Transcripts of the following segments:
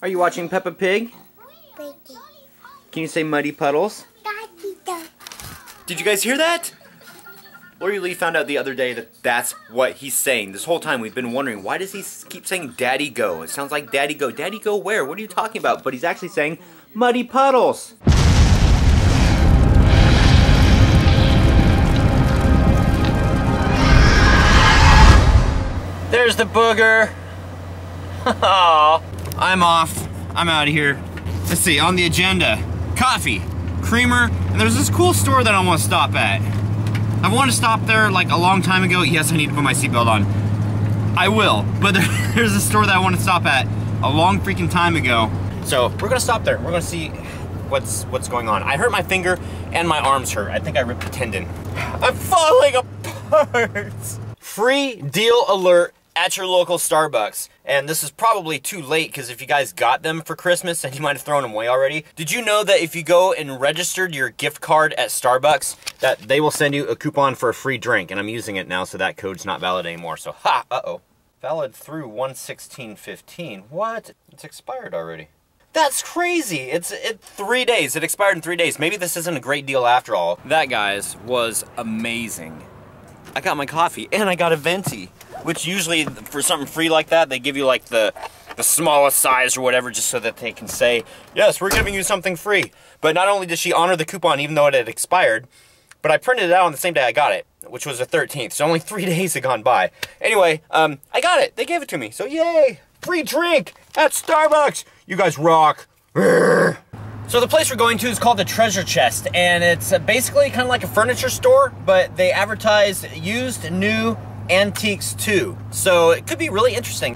Are you watching Peppa Pig? Can you say muddy puddles? Did you guys hear that? Lori Lee found out the other day that that's what he's saying. This whole time we've been wondering, why does he keep saying Daddy Go? It sounds like Daddy Go. Daddy Go where? What are you talking about? But he's actually saying muddy puddles. There's the booger. I'm off. I'm out of here. Let's see, on the agenda, coffee, creamer, and there's this cool store that I want to stop at. I wanted to stop there like a long time ago. Yes, I need to put my seatbelt on. I will, but there's a store that I want to stop at a long freaking time ago. So we're gonna stop there. We're gonna see what's going on. I hurt my finger and my arms hurt. I think I ripped a tendon. I'm falling apart. Free deal alert at your local Starbucks. And this is probably too late because if you guys got them for Christmas and you might have thrown them away already. Did you know that if you go and registered your gift card at Starbucks, that they will send you a coupon for a free drink? And I'm using it now, so that code's not valid anymore. So, valid through 1/16/15. What? It's expired already. That's crazy. It's 3 days. It expired in 3 days. Maybe this isn't a great deal after all. That, guys, was amazing. I got my coffee and I got a venti, which usually for something free like that, they give you like the smallest size or whatever just so that they can say, yes, we're giving you something free. But not only did she honor the coupon even though it had expired, but I printed it out on the same day I got it, which was the 13th. So only 3 days had gone by. Anyway, I got it. They gave it to me. So yay! Free drink at Starbucks! You guys rock. Urgh. So the place we're going to is called the Treasure Chest, and it's basically kind of like a furniture store, but they advertise used, new, antiques too. So it could be really interesting.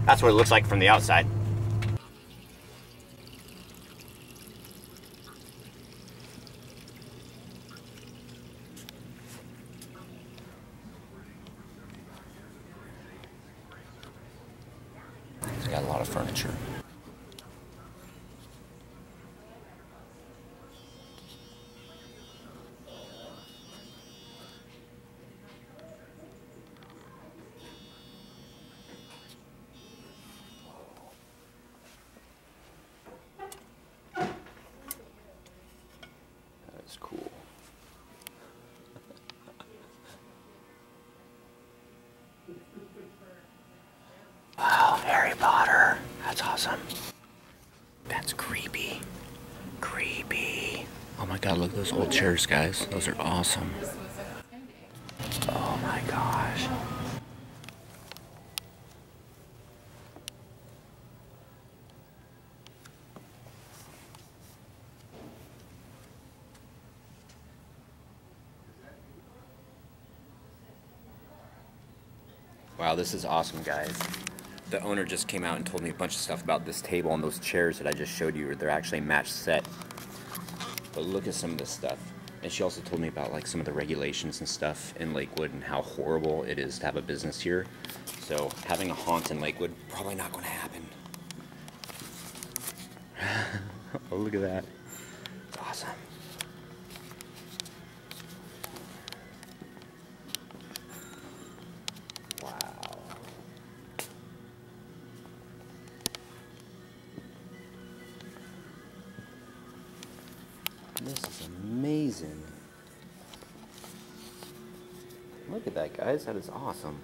That's what it looks like from the outside. It's got a lot of furniture. Cool. Wow, Harry Potter. That's awesome. That's creepy. Creepy. Oh my god, look at those old chairs, guys. Those are awesome. Oh my gosh. Wow, this is awesome, guys. The owner just came out and told me a bunch of stuff about this table and those chairs that I just showed you. They're actually a matched set. But look at some of this stuff. And she also told me about like some of the regulations and stuff in Lakewood and how horrible it is to have a business here. So having a haunt in Lakewood, probably not going to happen. Oh, look at that. It's awesome. This is amazing. Look at that, guys. That is awesome.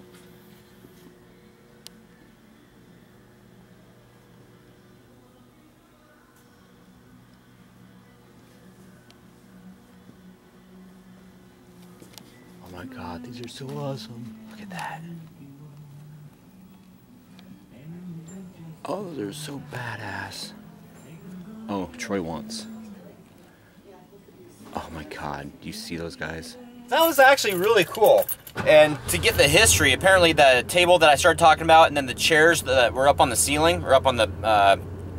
Oh my god, these are so awesome. Look at that. Oh, they're so badass. Oh, Troy wants. Oh my god, do you see those guys? That was actually really cool. And to get the history, apparently the table that I started talking about and then the chairs that were up on the ceiling, or up on the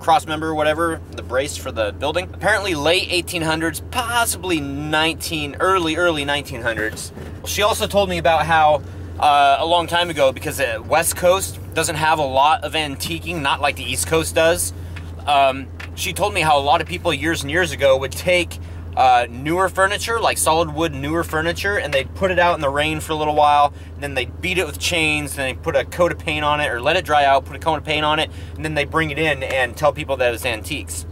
cross member or whatever, the brace for the building. Apparently late 1800s, possibly early 1900s. She also told me about how a long time ago, because the West Coast doesn't have a lot of antiquing, not like the East Coast does. She told me how a lot of people years and years ago would take newer furniture, like solid wood newer furniture, and they'd put it out in the rain for a little while, and then they'd beat it with chains, and they'd put a coat of paint on it, or let it dry out, put a coat of paint on it, and then they bring it in and tell people that it was antiques.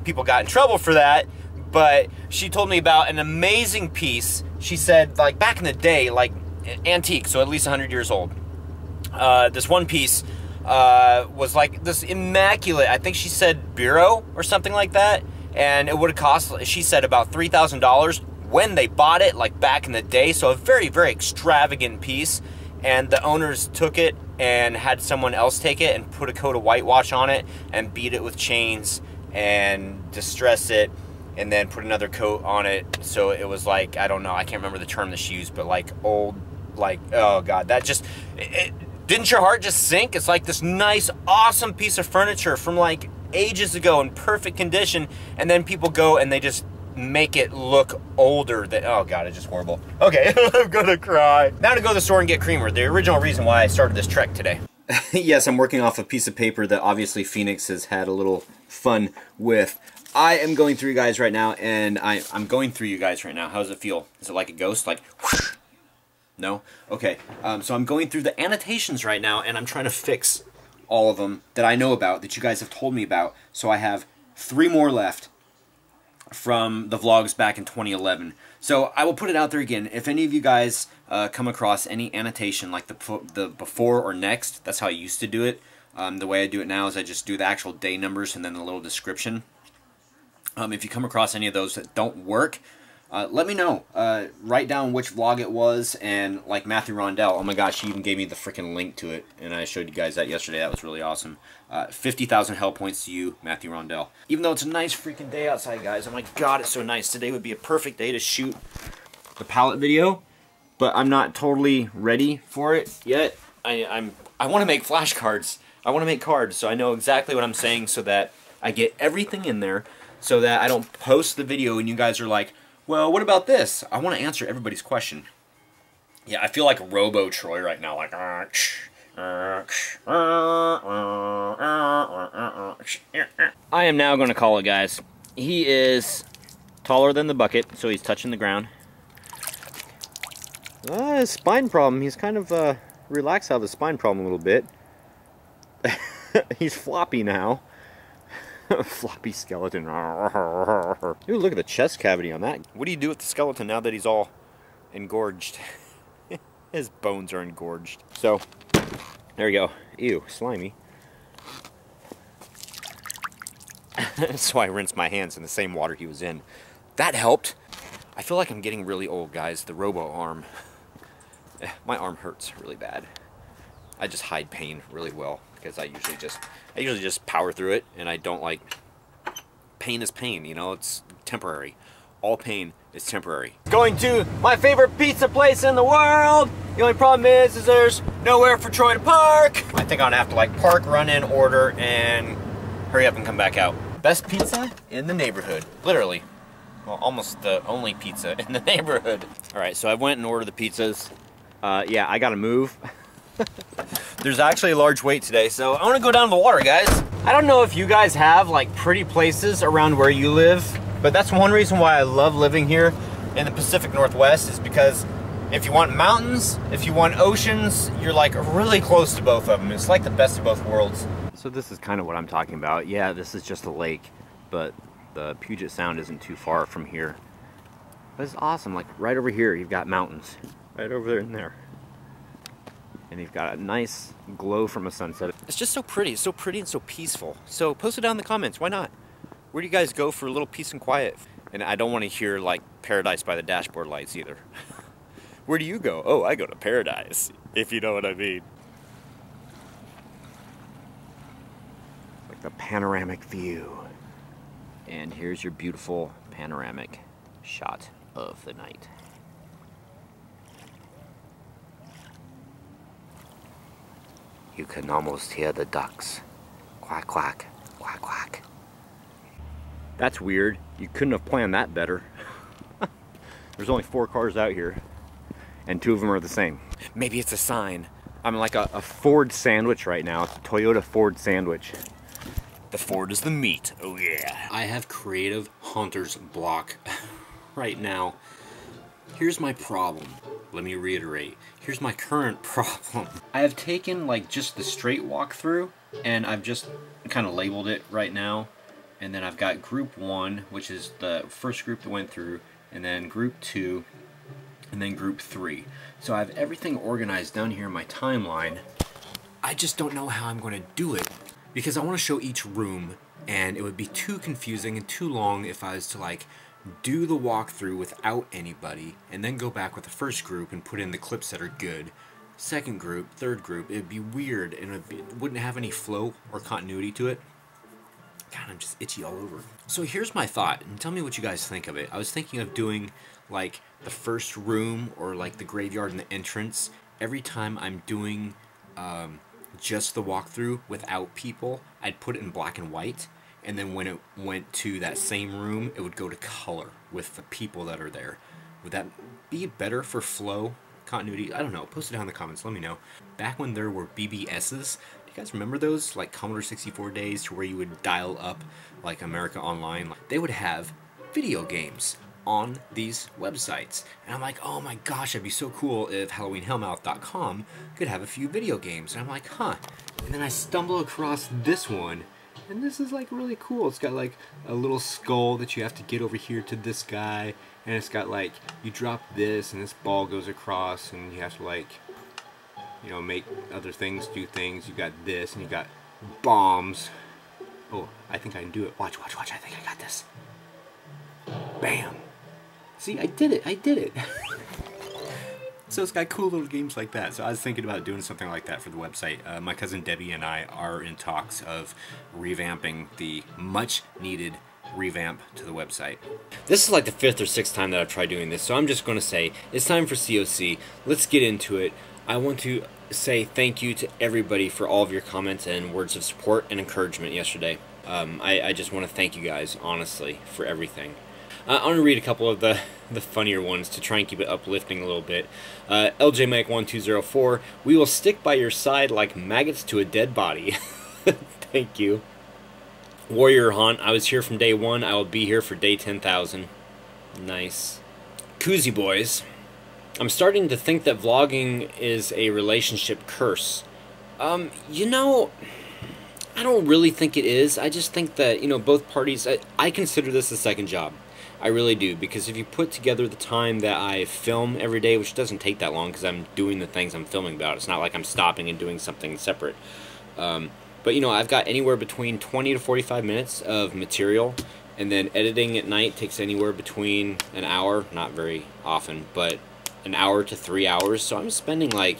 People got in trouble for that, but she told me about an amazing piece. She said, like, back in the day, like, antique, so at least 100 years old. This one piece was like this immaculate, I think she said bureau or something like that, and it would have cost, she said, about $3,000 when they bought it, like back in the day. So a very, very extravagant piece, and the owners took it and had someone else take it and put a coat of whitewash on it and beat it with chains and distress it, and then put another coat on it, so it was like, I don't know, I can't remember the term that she used, but like old, like, oh God, that just, didn't your heart just sink? It's like this nice, awesome piece of furniture from like ages ago in perfect condition, and then people go and they just make it look older than, oh God, it's just horrible. Okay, I'm gonna cry. Now to go to the store and get creamer, the original reason why I started this trek today. Yes, I'm working off a piece of paper that obviously Phoenix has had a little fun with. I am going through you guys right now, and I'm going through you guys right now. How does it feel? Is it like a ghost? Like, whoosh? No? Okay. So I'm going through the annotations right now, and I'm trying to fix all of them that I know about, that you guys have told me about. So I have 3 more left from the vlogs back in 2011. So I will put it out there again. If any of you guys come across any annotation, like the before or next, that's how I used to do it. The way I do it now is I just do the actual day numbers and then the little description. If you come across any of those that don't work, let me know. Write down which vlog it was, and like Matthew Rondell, oh my gosh, he even gave me the freaking link to it, and I showed you guys that yesterday. That was really awesome. 50,000 hell points to you, Matthew Rondell. Even though it's a nice freaking day outside, guys, oh my God, it's so nice. Today would be a perfect day to shoot the palette video, but I'm not totally ready for it yet. I want to make flashcards. I want to make cards, so I know exactly what I'm saying, so that I get everything in there, so that I don't post the video and you guys are like, well, what about this? I want to answer everybody's question. Yeah, I feel like Robo Troy right now, like, I am now going to call it, guys. He is taller than the bucket, so he's touching the ground. His spine problem, he's kind of relaxed out of the spine problem a little bit. He's floppy now. Floppy skeleton. Ooh, look at the chest cavity on that. What do you do with the skeleton now that he's all engorged? His bones are engorged. So, there we go. Ew, slimy. So I rinsed my hands in the same water he was in. That helped. I feel like I'm getting really old, guys. The robo arm. My arm hurts really bad. I just hide pain really well, because I usually just power through it, and I don't like, pain is pain, you know, it's temporary. All pain is temporary. Going to my favorite pizza place in the world. The only problem is there's nowhere for Troy to park. I think I'm gonna have to like park, run in, order, and hurry up and come back out. Best pizza in the neighborhood, literally. Well, almost the only pizza in the neighborhood. All right, so I went and ordered the pizzas. Yeah, I gotta move. There's actually a large wait today, so I want to go down to the water, guys. I don't know if you guys have like pretty places around where you live, but that's one reason why I love living here in the Pacific Northwest, is because if you want mountains, if you want oceans, you're like really close to both of them. It's like the best of both worlds. So this is kind of what I'm talking about. Yeah, this is just a lake, but the Puget Sound isn't too far from here. But it's awesome, like right over here you've got mountains. Right over there and there. And you've got a nice glow from a sunset. It's just so pretty. It's so pretty and so peaceful. So post it down in the comments. Why not? Where do you guys go for a little peace and quiet? And I don't want to hear like Paradise by the Dashboard Lights either. Where do you go? Oh, I go to Paradise, if you know what I mean. Like the panoramic view. And here's your beautiful panoramic shot of the night. You can almost hear the ducks. Quack, quack, quack, quack. That's weird. You couldn't have planned that better. There's only 4 cars out here, and 2 of them are the same. Maybe it's a sign. I'm like a Ford sandwich right now. It's a Toyota Ford sandwich. The Ford is the meat. Oh yeah. I have creative haunter's block right now. Here's my problem. Let me reiterate. Here's my current problem. I have taken like just the straight walkthrough and I've just kind of labeled it right now. And then I've got group 1, which is the first group that went through, and then group 2, and then group 3. So I have everything organized down here in my timeline. I just don't know how I'm going to do it because I want to show each room, and it would be too confusing and too long if I was to like do the walkthrough without anybody and then go back with the first group and put in the clips that are good. Second group, third group, it'd be weird and it wouldn't have any flow or continuity to it. God, I'm just itchy all over. So here's my thought, and tell me what you guys think of it. I was thinking of doing like the first room or like the graveyard and the entrance. Every time I'm doing just the walkthrough without people, I'd put it in black and white, and then when it went to that same room, it would go to color with the people that are there. Would that be better for flow, continuity? I don't know. Post it down in the comments. Let me know. Back when there were BBSs, you guys remember those, like Commodore 64 days, to where you would dial up like America Online? They would have video games on these websites, and I'm like, oh my gosh, it'd be so cool if HalloweenHellmouth.com could have a few video games. And I'm like, huh. And then I stumble across this one, and this is like really cool. It's got like a little skull that you have to get over here to this guy, and it's got like, you drop this and this ball goes across, and you have to like, you know, make other things do things. You got this, and you got bombs. Oh, I think I can do it. Watch, watch, watch. I think I got this. Bam. See, I did it. I did it. So it's got cool little games like that. So I was thinking about doing something like that for the website. My cousin Debbie and I are in talks of revamping the much-needed revamp to the website. This is like the 5th or 6th time that I've tried doing this, so I'm just going to say it's time for COC. Let's get into it. I want to say thank you to everybody for all of your comments and words of support and encouragement yesterday. I just want to thank you guys, honestly, for everything. I want to read a couple of the funnier ones to try and keep it uplifting a little bit. LJ Mike 1204, we will stick by your side like maggots to a dead body. Thank you. Warrior Haunt, I was here from day 1. I will be here for day 10,000. Nice. Koozie Boys, I'm starting to think that vlogging is a relationship curse. You know, I don't really think it is. I just think that, you know, both parties, I consider this a second job. I really do, because if you put together the time that I film every day, which doesn't take that long because I'm doing the things I'm filming about. It's not like I'm stopping and doing something separate. But, you know, I've got anywhere between 20 to 45 minutes of material, and then editing at night takes anywhere between an hour, not very often, but an hour to 3 hours. So I'm spending like,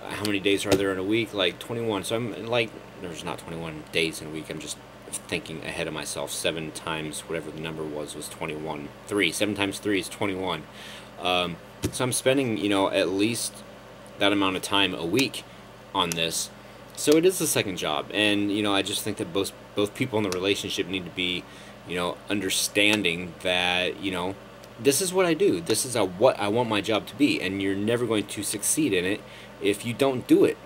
how many days are there in a week? Like 21. So I'm like, there's not 21 days in a week. I'm just thinking ahead of myself. 7 times whatever the number was 21. 7 times 3 is 21. So I'm spending, you know, at least that amount of time a week on this. So it is a second job, and you know, I just think that both people in the relationship need to be, you know, understanding that, you know, this is what I do. This is what I want my job to be, and you're never going to succeed in it if you don't do it.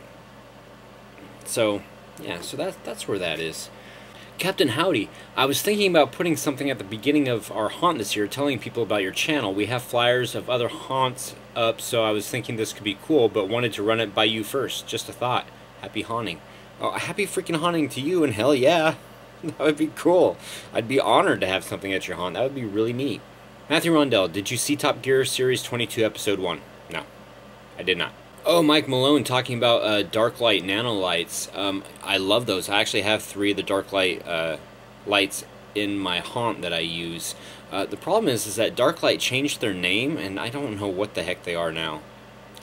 So yeah, so that's where that is. Captain Howdy, I was thinking about putting something at the beginning of our haunt this year, telling people about your channel. We have flyers of other haunts up, so I was thinking this could be cool, but wanted to run it by you first. Just a thought. Happy haunting. Oh, happy freaking haunting to you, and hell yeah. That would be cool. I'd be honored to have something at your haunt. That would be really neat. Matthew Rondell, did you see Top Gear Series 22, Episode 1? No, I did not. Oh, Mike Malone talking about dark light nanolights. I love those. I actually have 3 of the dark light lights in my haunt that I use. The problem is that dark light changed their name, and I don't know what the heck they are now.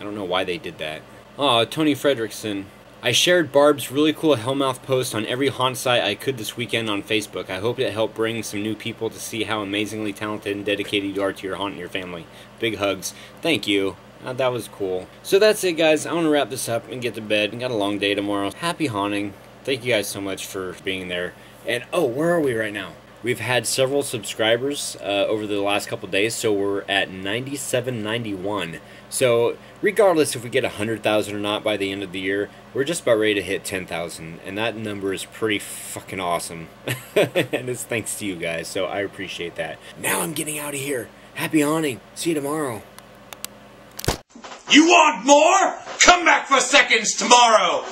I don't know why they did that. Oh, Tony Fredrickson. I shared Barb's really cool Hellmouth post on every haunt site I could this weekend on Facebook. I hope it helped bring some new people to see how amazingly talented and dedicated you are to your haunt and your family. Big hugs. Thank you. That was cool. So that's it, guys. I want to wrap this up and get to bed. I got a long day tomorrow. Happy haunting. Thank you guys so much for being there. And, oh, where are we right now? We've had several subscribers over the last couple days, so we're at 9791. So regardless if we get 100,000 or not by the end of the year, we're just about ready to hit 10,000, and that number is pretty fucking awesome. And it's thanks to you guys, so I appreciate that. Now I'm getting out of here. Happy awning. See you tomorrow. You want more? Come back for seconds tomorrow!